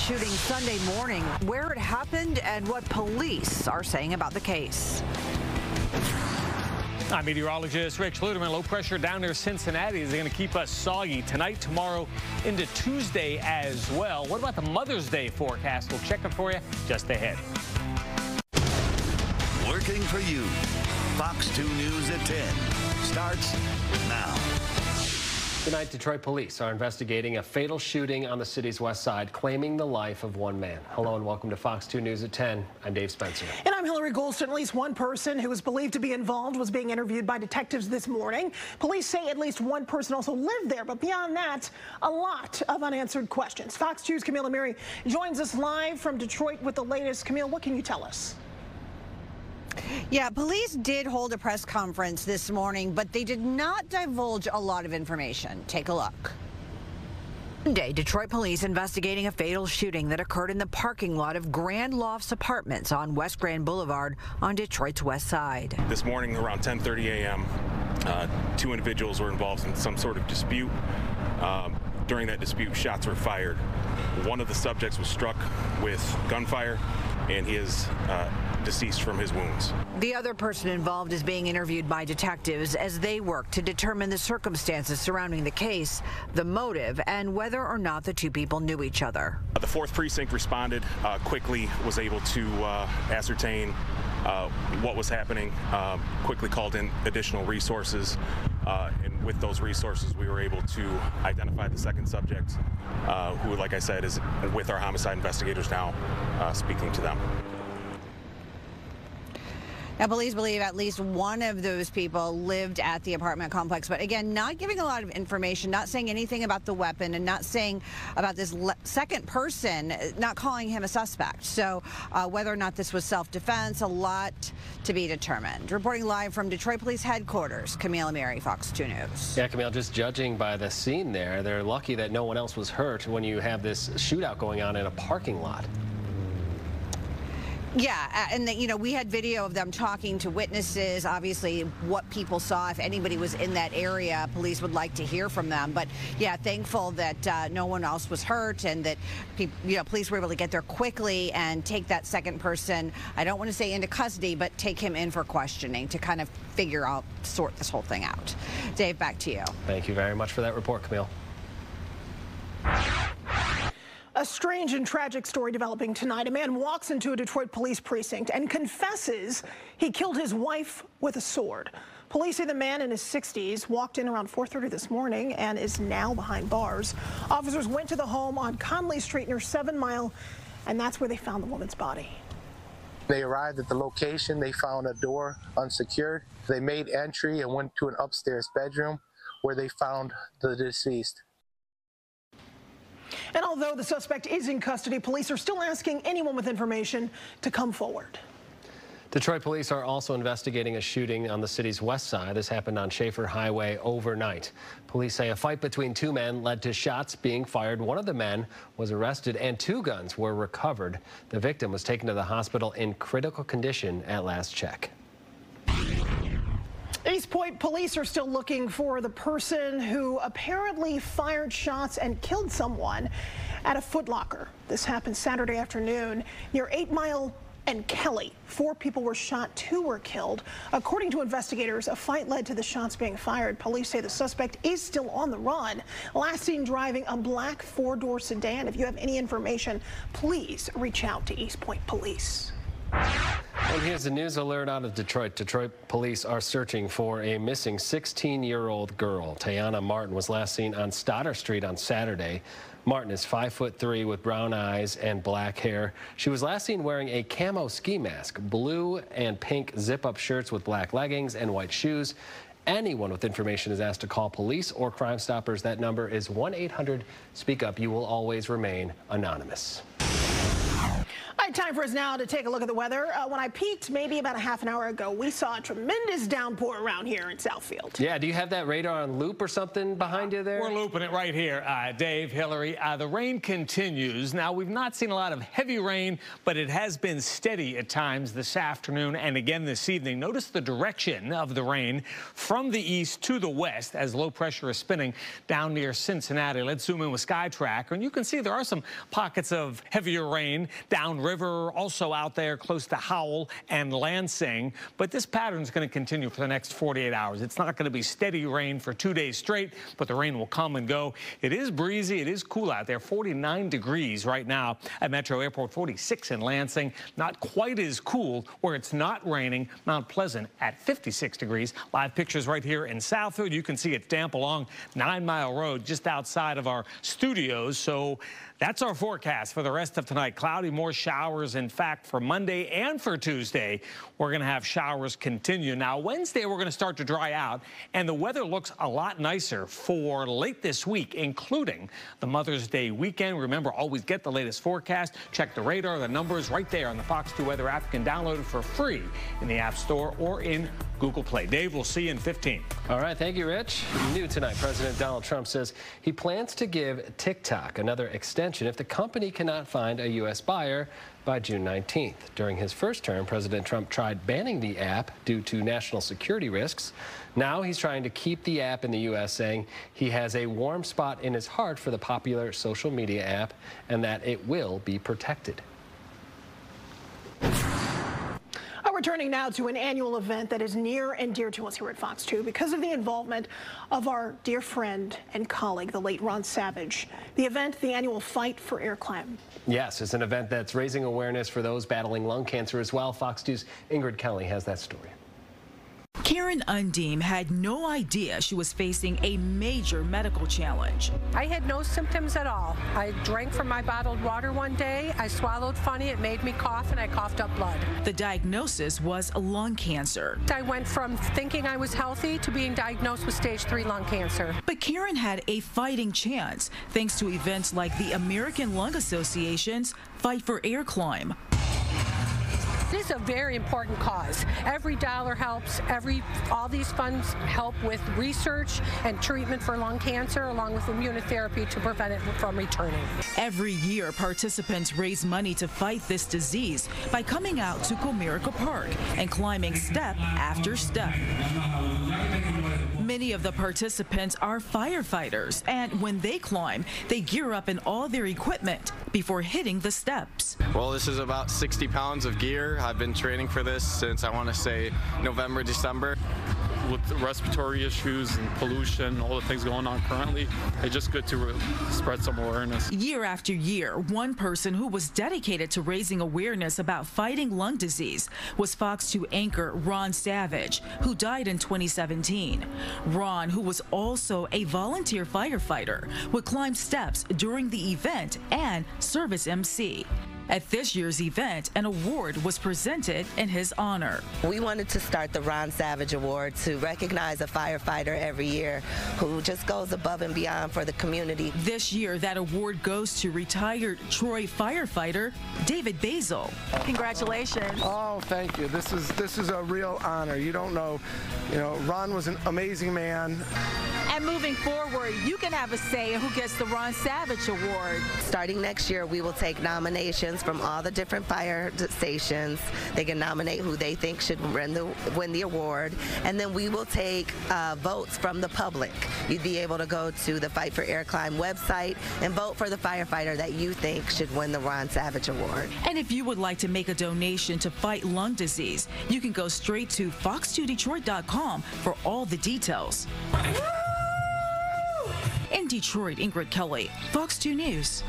shooting Sunday morning, where it happened and what police are saying about the case. I'm meteorologist Rick Schluterman. Low pressure down near Cincinnati is going to keep us soggy tonight, tomorrow, into Tuesday as well. What about the Mother's Day forecast? We'll check it for you just ahead. Working for you. Fox 2 News at 10 starts now. Tonight, Detroit police are investigating a fatal shooting on the city's west side, claiming the life of one man. Hello and welcome to Fox 2 News at 10. I'm Dave Spencer. And I'm Hillary Golston. At least one person who was believed to be involved was being interviewed by detectives this morning. Police say at least one person also lived there, but beyond that, a lot of unanswered questions. Fox 2's Camille Amiri joins us live from Detroit with the latest. Camille, what can you tell us? Yeah, police did hold a press conference this morning, but they did not divulge a lot of information. Take a look. Monday, Detroit police investigating a fatal shooting that occurred in the parking lot of Grand Lofts Apartments on West Grand Boulevard on Detroit's west side. This morning around 10:30 a.m., two individuals were involved in some sort of dispute. During that dispute, shots were fired. One of the subjects was struck with gunfire, and he is deceased from his wounds. The other person involved is being interviewed by detectives as they work to determine the circumstances surrounding the case, the motive, and whether or not the two people knew each other. The 4th Precinct responded quickly, was able to ascertain what was happening, quickly called in additional resources, and with those resources we were able to identify the second subject, who, like I said, is with our homicide investigators now, speaking to them. Now, police believe at least one of those people lived at the apartment complex, but again, not giving a lot of information, not saying anything about the weapon, and not saying about this second person, not calling him a suspect. So whether or not this was self-defense, a lot to be determined. Reporting live from Detroit Police Headquarters, Camille Amiri, Fox 2 News. Yeah, Camille, just judging by the scene there, they're lucky that no one else was hurt when you have this shootout going on in a parking lot. Yeah, and we had video of them talking to witnesses, obviously what people saw. If anybody was in that area, police would like to hear from them. But yeah, thankful that no one else was hurt and that police were able to get there quickly and take that second person, I don't want to say into custody, but take him in for questioning to kind of sort this whole thing out. Dave, back to you. Thank you very much for that report, Camille. A strange and tragic story developing tonight. A man walks into a Detroit police precinct and confesses he killed his wife with a sword. Police say the man in his 60s walked in around 4:30 this morning and is now behind bars. Officers went to the home on Conley Street near 7 Mile, and that's where they found the woman's body. They arrived at the location. They found a door unsecured. They made entry and went to an upstairs bedroom where they found the deceased. And although the suspect is in custody, police are still asking anyone with information to come forward. Detroit police are also investigating a shooting on the city's west side. This happened on Schaefer Highway overnight. Police say a fight between two men led to shots being fired. One of the men was arrested and 2 guns were recovered. The victim was taken to the hospital in critical condition at last check. East Point police are still looking for the person who apparently fired shots and killed someone at a Foot Locker. This happened Saturday afternoon near 8 Mile and Kelly. 4 people were shot, 2 were killed. According to investigators, a fight led to the shots being fired. Police say the suspect is still on the run, last seen driving a black 4-door sedan. If you have any information, please reach out to East Point Police. And here's a news alert out of Detroit. Detroit police are searching for a missing 16-year-old girl. Tayana Martin was last seen on Stoddard Street on Saturday. Martin is 5'3" with brown eyes and black hair. She was last seen wearing a camo ski mask, blue and pink zip-up shirts with black leggings and white shoes. Anyone with information is asked to call police or Crime Stoppers. That number is 1-800-SPEAK-UP. You will always remain anonymous. All right, time for us now to take a look at the weather. When I peeked maybe about a half an hour ago, we saw a tremendous downpour around here in Southfield. Yeah, do you have that radar on loop or something behind you there? We're looping it right here, Dave, Hillary. The rain continues. Now, we've not seen a lot of heavy rain, but it has been steady at times this afternoon and again this evening. Notice the direction of the rain from the east to the west as low pressure is spinning down near Cincinnati. Let's zoom in with Sky Tracker, and you can see there are some pockets of heavier rain downriver, also out there close to Howell and Lansing. But this pattern is going to continue for the next 48 hours. It's not going to be steady rain for 2 days straight, but the rain will come and go. It is breezy. It is cool out there. 49 degrees right now at Metro Airport, 46 in Lansing. Not quite as cool where it's not raining. Mount Pleasant at 56 degrees. Live pictures right here in Southfield. You can see it's damp along 9 Mile Road just outside of our studios. So that's our forecast for the rest of tonight. Cloudy, more showers. In fact, for Monday and for Tuesday, we're going to have showers continue. Now, Wednesday, we're going to start to dry out, and the weather looks a lot nicer for late this week, including the Mother's Day weekend. Remember, always get the latest forecast. Check the radar, the numbers right there on the Fox 2 Weather app. You can download it for free in the App Store or in Google Play. Dave, we'll see you in 15. All right, thank you, Rich. New tonight, President Donald Trump says he plans to give TikTok another extension if the company cannot find a U.S. buyer by June 19th. During his first term, President Trump tried banning the app due to national security risks. Now he's trying to keep the app in the U.S., saying he has a warm spot in his heart for the popular social media app and that it will be protected. We're turning now to an annual event that is near and dear to us here at Fox 2 because of the involvement of our dear friend and colleague, the late Ron Savage. The event, the annual Fight for Air Climb. Yes, it's an event that's raising awareness for those battling lung cancer as well. Fox 2's Ingrid Kelly has that story. Karen Undiem had no idea she was facing a major medical challenge. I had no symptoms at all. I drank from my bottled water one day. I swallowed funny. It made me cough, and I coughed up blood. The diagnosis was lung cancer. I went from thinking I was healthy to being diagnosed with stage 3 lung cancer. But Karen had a fighting chance thanks to events like the American Lung Association's Fight for Air Climb. It is a very important cause. Every dollar helps. All these funds help with research and treatment for lung cancer, along with immunotherapy to prevent it from returning. Every year, participants raise money to fight this disease by coming out to Comerica Park and climbing step after step. Many of the participants are firefighters, and when they climb, they gear up in all their equipment before hitting the steps. Well, this is about 60 pounds of gear. I've been training for this since, I want to say, November, December. With the respiratory issues and pollution, all the things going on currently, it's just good to spread some awareness. Year after year, one person who was dedicated to raising awareness about fighting lung disease was Fox 2 anchor Ron Savage, who died in 2017. Ron, who was also a volunteer firefighter, would climb steps during the event and serve as MC. At this year's event, an award was presented in his honor. We wanted to start the Ron Savage Award to recognize a firefighter every year who just goes above and beyond for the community. This year, that award goes to retired Troy firefighter David Basil. Congratulations. Oh, thank you. This is a real honor. You don't know, Ron was an amazing man. And moving forward, you can have a say in who gets the Ron Savage Award. Starting next year, we will take nominations from all the different fire stations. They can nominate who they think should win the award, and then we will take votes from the public. You'd be able to go to the Fight for Air Climb website and vote for the firefighter that you think should win the Ron Savage Award. And if you would like to make a donation to fight lung disease, you can go straight to fox2detroit.com for all the details. In Detroit, Ingrid Kelly, Fox 2 News.